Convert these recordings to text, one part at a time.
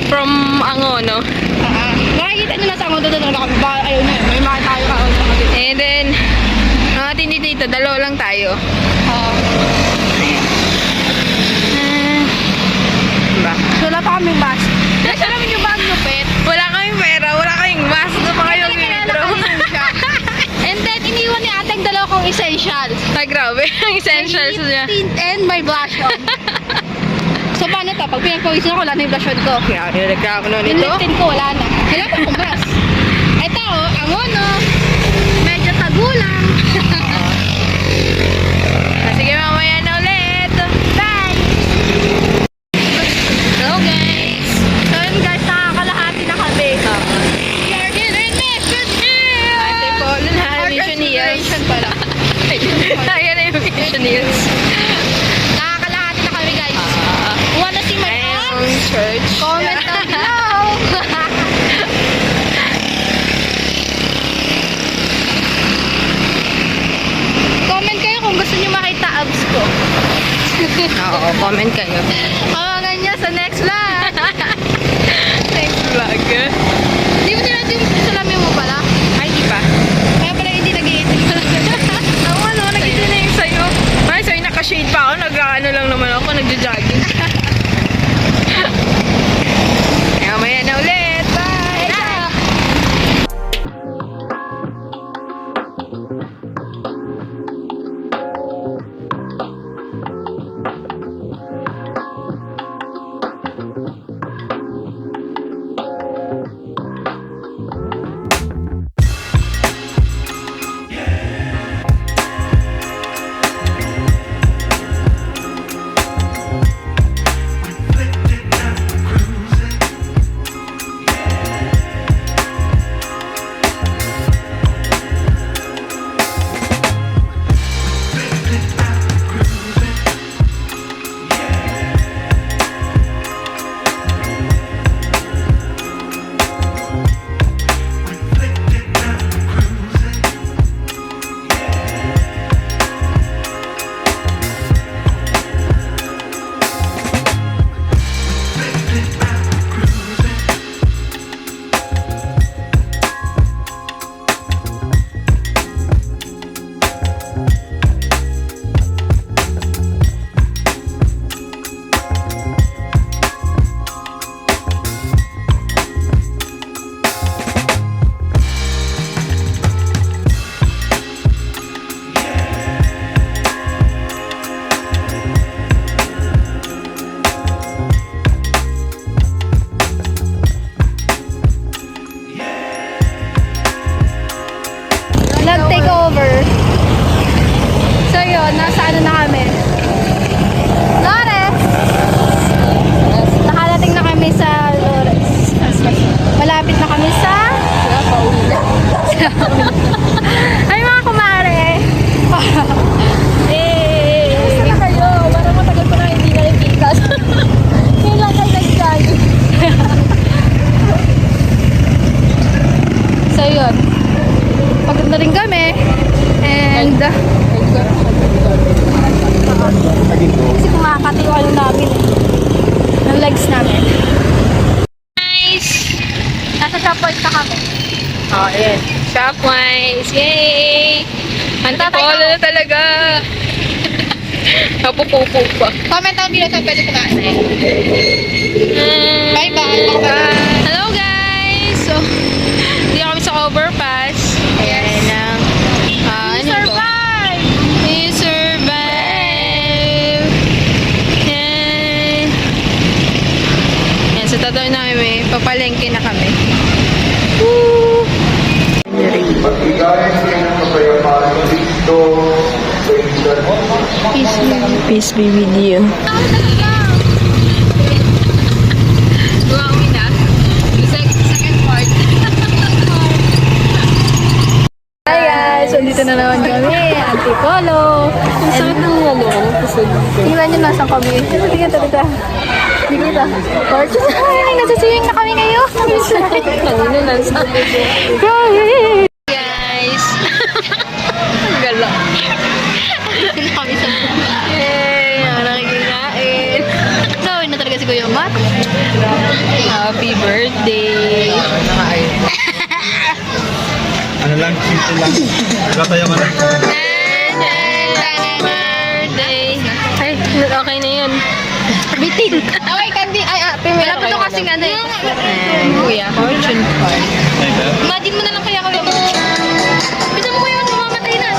From Angono. Makikita nyo na sa Angono doon na kami. Baka ayaw nyo. May mga tayo ka. And then, mga tindi dito, dalawa lang tayo. Diba? So, wala pa kaming bus. Kasi namin yung bag lupit. Wala kaming pera, wala kaming mask. Ito pa kayo mag-intro. And then, iniwan ni ateng dalawa kong essentials. Ay, grabe. Ang essentials niya. Tint and my blush on. So, paano to? Pag pinagpawisin ako, wala na yung blush on ko. Kaya, nilagyan ko na Yung nito. lip tint ko, wala na. Wala pa akong bus. Ito, Angono. Medyo tagulang. Sige, mamaya na ulit. Bye! Hello, guys. So, yun guys, nakakalahati na kami. We are in mission here! Ate po, na mission years. Mission pala. Kaya na yung mission years. Nakakalahati na kami guys. Wanna see my abs? Church. Comment down below! Comment kayo kung gusto nyo makita abs ko. Oo, comment kayo. Abangan nyo sa next vlog. Next vlog. Di mo nila yung salamin mo pala? Ay, di pa. Kaya pala hindi nag-iitin pala. Oo, ano, nag-ito na yung sa'yo. Ay, sa'yo naka-shade pa ako. Nag-ano lang naman ako, nagja-jogging. Kaya mamaya na ulit. Bye! Nag-take over. So yun, nasa ano na kami. Lores! Nakalating na kami sa Lores. Malapit na kami sa ay mga kumare! Gusto na kayo? Parang matagal ko na hindi nalipikas. Kailan kayo nag-jogging? So yun. Pagod na rin kami. And kasi kumakati yung ano namin ng legs namin. Nice! Nasa shop point na kami. Oh, ayan. Shopwise! Yay! Antipolo na talaga! Napupupo pa. Comment down below kung pwede kumain. Bye-bye! Bye! Hello guys! So, hindi kami sa overpass. Ayan lang. Ano to? Survive! We survive! Yan. Yan, sa Tatawin namin, papalengke na kami. Magbigay sa iyong kapayapaan dito sa iyong Peace be with you. Gawin na. Second part. Hi guys! So dito na naman kami. Antipolo. Ang sakit ng pusod. Tingnan nyo nasa kami. Tingnan talaga. Dito na. Torches. Ay, nasasiying na kami ngayon. Nangino nasa. Guys. Ang gala. Dito kami sa Yay! Nakikikain. Gawin na talaga si Kuya Matt. Happy birthday. Ano lang, simple lang. Gataya man. Birthday. Ay, okay na yun. Bitin. Okay, kandi. Ay, wala pa to kasing ano eh. Kuya, fortune card. Imagine mo na lang kaya kami. Bisa mo kuya, mamamatay na.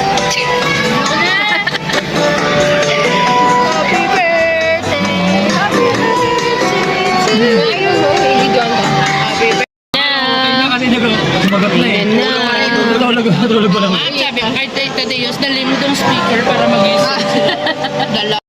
Happy birthday. Happy birthday. Ayun, baby John. Happy birthday. Kasi sumagat na eh. Tulog ko lang. Sabi, ang kahit tayo yun, dalhin mo tong speaker para mag-isip. Dala.